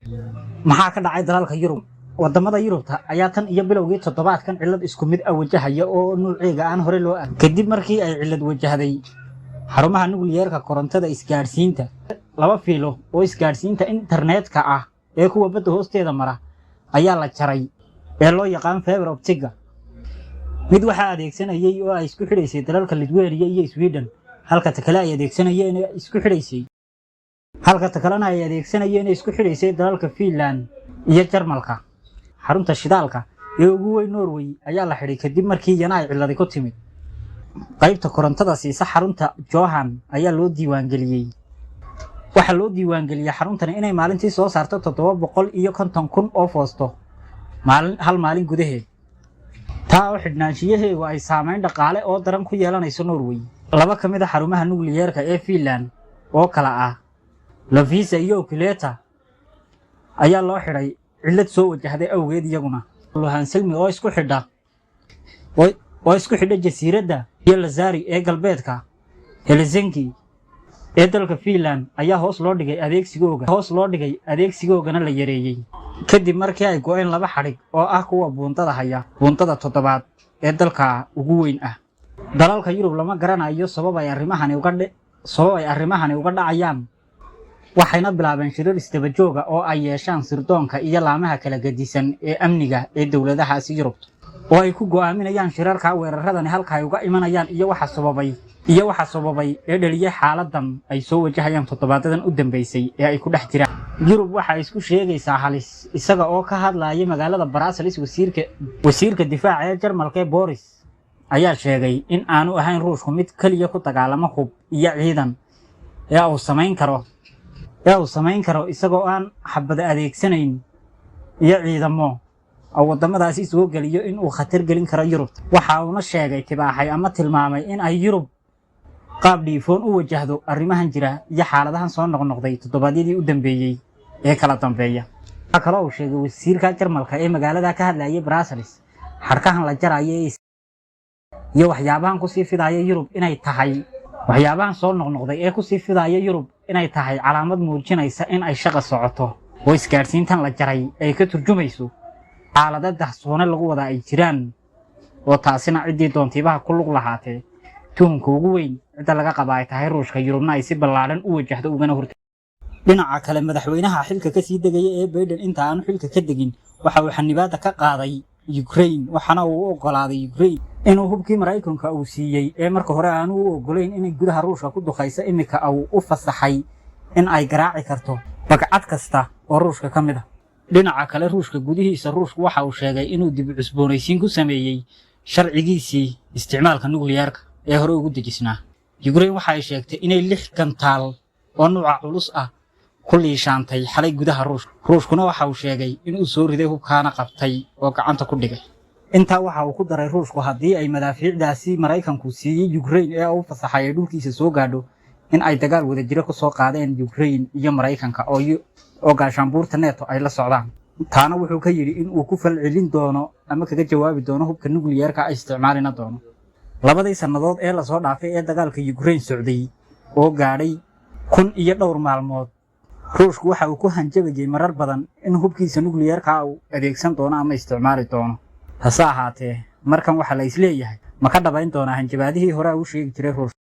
maxaa ka dhacay dalalka Yurub wadamada Yurubta ayaa tan iyo bilowgii toddobaadkan cilad isku mid ah wajahaya oo nuuciga aan hore loo arkin kadib markii ay cilad wajahday xarumaha nukliyeerka korontada isgaarsiinta laba fiilo oo isgaarsiinta internetka ah ee kuwa badda hoosteeda mara ayaa la jaray ee loo yaqaan fiber optic mid waxa adeegsanayay oo ay isku xidhaysay dalalka Lithuania iyo Sweden halka kale ay adeegsanayeen isku xidhaysay dalalka Finland iyo Jarmalka xarunta shidaalka ee ugu weyn Norway ayaa la xidhay kadib markii yana ay cilad ku timid qaybta korontada siisa xarunta Johan ayaa loo diiwaan galiyay xaruntan inay maalintii soo saarto 750,000 oo foosto hal maalin gudaheed taa oo xidhnaanshiyaheedu ay saameyn dhaqaale oo daran ku yeelanayso Norway laba kamid ah xarumaha nukliyeerka ee Finland oo kala ah Loviisa iyo Kileta ayaa loo xidhay cilad soo wajahday awgeed iyaguna Lohan Selmi oo isku xidha jasiiradda iyo Lazari ee galbeedka Helsinki ee dalka Finland ayaa hoos loo dhigay adeegsigoogana la yareeyay kadib markii ay go'een laba xadhig oo ah kuwa buuntada toddobaad ee dalka ugu weyn ah dalalka Yurub lama garanayo sabab ay arrimahani uga dhacayaan waxayna bilaabeen shirar isdaba joog ah oo ay yeeshaan sirdoonka iyo laamaha kala gadisan ee amniga ee dawladahaasi Yurub oo ay ku go'aaminayaan shirarka weeraradani halka ay uga imanayaan iyo waxa sababay ee dhaliyay xaaladan ay soo wajahayaan toddobaadadan u dambeysay ee ay ku dhex jiraan Yurub waxa isku sheegaysaa halis isaga oo ka hadlaaya magaalada Brussels wasiirka difaaca ee Jarmalka Boris ayaa sheegay in aanu ahayn Ruushku mid kaliya ku dagaalamo hub iyo ciidan ee uu samayn karo isagoo aan xabada adeegsanayn iyo ciidamo oo wadamadaasi soo galiyo in uu khatar gelin karo Yurub waxa uu sheegay tibaaxay ama tilmaamay in ay Yurub qaab dhiifoon u wajahdo arrimahan jira iyo xaaladahan soo noqnoqday toddobaadyadii u dambeeyay ee kala dambeeya waxa kale oo sheegay wasiirka Jarmalka ee magaalada ka hadlayay Brussels xarkahan la jarayay iyo waxyaabahan ku sii fidaya Yurub inay tahay calaamad muujinaysa in ay shaqo socoto oo isgaarsiintan la jaray ay ka turjumayso xaalada dahsoone lagu wada ay jiraan oo taasina cidii doontiibaha ku lug lahaatee tuhunka ugu weyn cida laga qaba ay tahay Ruushka Yurubna ay si ballaaran u wajahdo ugana hortay dhinaca kale madaxweynaha xilka ka sii degay ee Biden inta aanu xilka ka degin waxa uu xanibaada ka qaaday Ukraine waxana uu ogolaaday Ukraine inuu hubkii Mareykanka uu siiyay ee marka hore aanu u ogolayn inay gudaha Ruushka ku duqayso imika uu u fasaxay in ay garaaci karto bagcad kasta oo Ruushka ka mid ah dhinaca kale Ruushka gudihiisa Ruushku waxa uu sheegay inuu dib u cusboonaysiin ku sameeyay sharcigiisii isticmaalka nukliyeerka ee hore ugu dejisnaa Ukraine waxa ay sheegtay inay 6 gantaal oo nooca culus ah ku liishaantay xalay gudaha Ruushkuna waxa uu sheegay inuu soo riday hubkaana qabtay oo gacanta ku dhigay inta waxa uu ku daray Ruushku haddii ay madaafiicdaasi Mareykanku siiyay Ukraine ee uu fasaxay dhulkiisa soo gaadho in ay dagaal wada jira ku soo qaadeen Ukraine iyo Mareykanka oo gaashaanbuurta NATO ay la socdaan taana wuxuu ka yiri in uu ku falcelin doono ama kaga jawaabi doono hubka nukliyeerka ay isticmaalina doono labadii sanadood ee la soo dhaafay ee dagaalka Ukraine socday oo gaadhay 1 iyo dhowr maalmood Ruushku waxa uu ku hanjabay marar badan in hubkiisa nukliyeerka uu adeegsan doono ama isticmaali doono hase ahaatee markan waxa la isleeyahay ma ka dhabayn doona hanjabaadihii hore uu sheegi jiray Ruushka